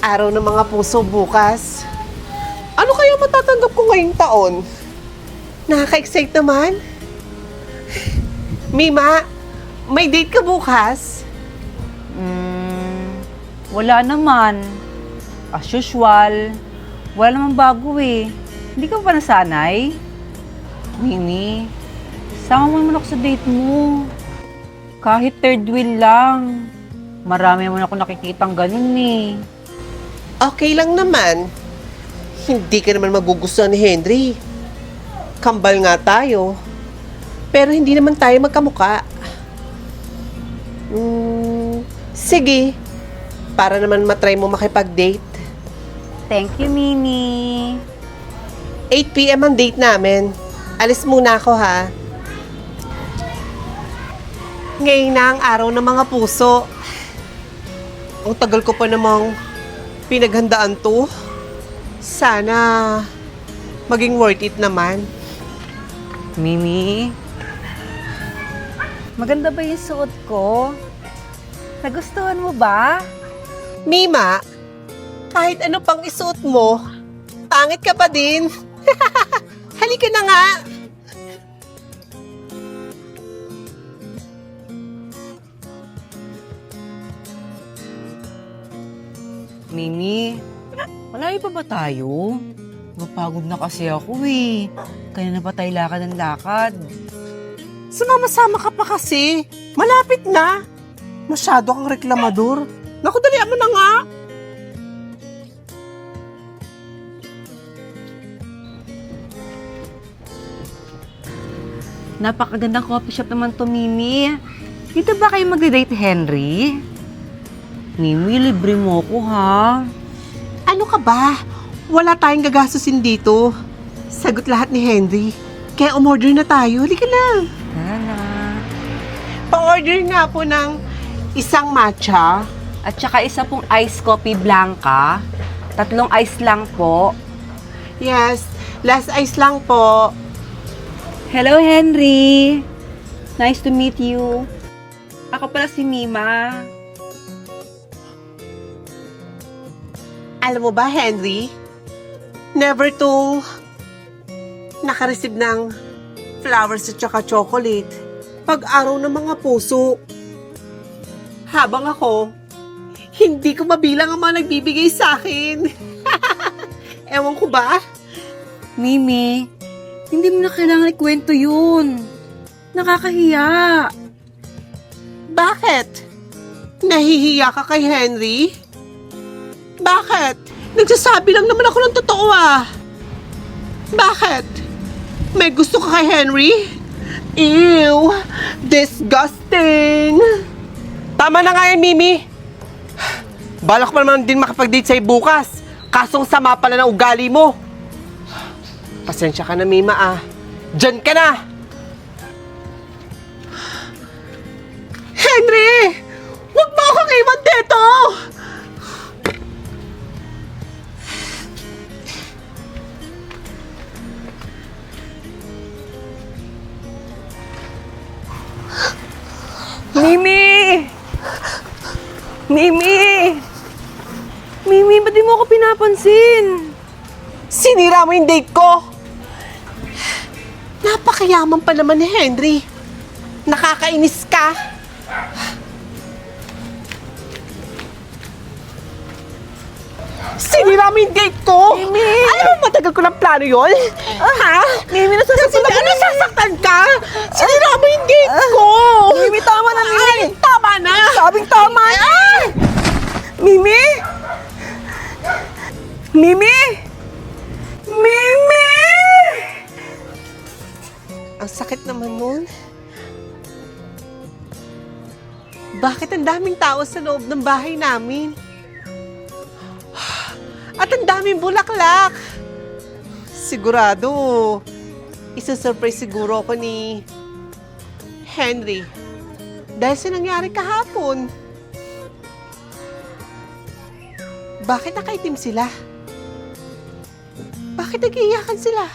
Araw ng mga puso bukas. Ano kaya matatanggap ko ngayong taon? Nakaka-excite naman. Mima, may date ka bukas? Wala naman. As usual. Wala naman bago eh. Hindi ka ba nasanay? Mimi, sama mo naman ako sa date mo. Kahit third wheel lang. Marami naman ako nakikitang ganun eh. Okay lang naman. Hindi ka naman magugustuhan ni Henry. Kambal nga tayo. Pero hindi naman tayo magkamuka. Sige. Para naman matry mo makipag-date. Thank you, Mimi. 8 p.m. ang date namin. Alis muna ako, ha? Ngayon na ang araw ng mga puso. Ang tagal ko pa namang pinaghandaan to. Sana maging worth it naman. Mimi, maganda ba yung suot ko? Nagustuhan mo ba? Mima, kahit ano pang isuot mo, pangit ka pa din. Halika na nga. Mimi, malayo pa ba tayo? Mapagod na kasi ako eh. Kaya na pa tayo lakad ng lakad. Sumama-sama ka pa kasi. Malapit na. Masyado kang reklamador. Naku, dalian mo na nga. Napakagandang coffee shop naman to, Mimi. Dito ba kayo magde-date, Henry? Mimi, libre mo ko, ha? Ano ka ba? Wala tayong gagastusin dito. Sagot lahat ni Henry. Kaya umorder na tayo. Halika na. Tara na. Pa-order nga po ng isang matcha. At saka isa pong iced coffee blanca. 3 ice lang po. Yes, last ice lang po. Hello, Henry. Nice to meet you. Ako pala si Mima. Alam mo ba, Henry? Never to nakareceive ng flowers at saka chocolate pag-araw ng mga puso. Habang ako, hindi ko mabilang ang mga nagbibigay sa akin. Ewan ko ba? Mimi, hindi mo na kailangan ikwento yun. Nakakahiya. Bakit? Nahihiya ka kay Henry? Bakit? Nagsasabi lang naman ako ng totoo ah. Bakit? May gusto ka kay Henry? Ew! Disgusting! Tama na nga yan, Mimi. Balak pa naman din makapag-date sa'yo bukas. Kasong sama pala ng ugali mo. Pasensya ka na, Mima ah. Diyan ka na! Henry! Huwag mo akong iwan dito! Mimi! Mimi! Mimi, ba't di mo ako pinapansin? Sinira mo yung date ko! Napakayaman pa naman ni Henry. Nakakainis ka. Sinira mo yung date ko? Mimi! Alam mo, matagal ko ng plano yun? Ha? Mimi, nasasaktan ako. Nasasaktan ka? Sinira mo yung date ko! Mimi, tama na, Mimi! Ay, tama na! Sabing tama na! Mimi! Mimi! Mimi! Ang sakit naman nun. Bakit ang daming tao sa loob ng bahay namin? At ang daming bulaklak. Sigurado, isa-surprise siguro ako ni Henry. Dahil sa nangyari kahapon. Bakit nakaitim sila? Bakit nag-iiyakan sila?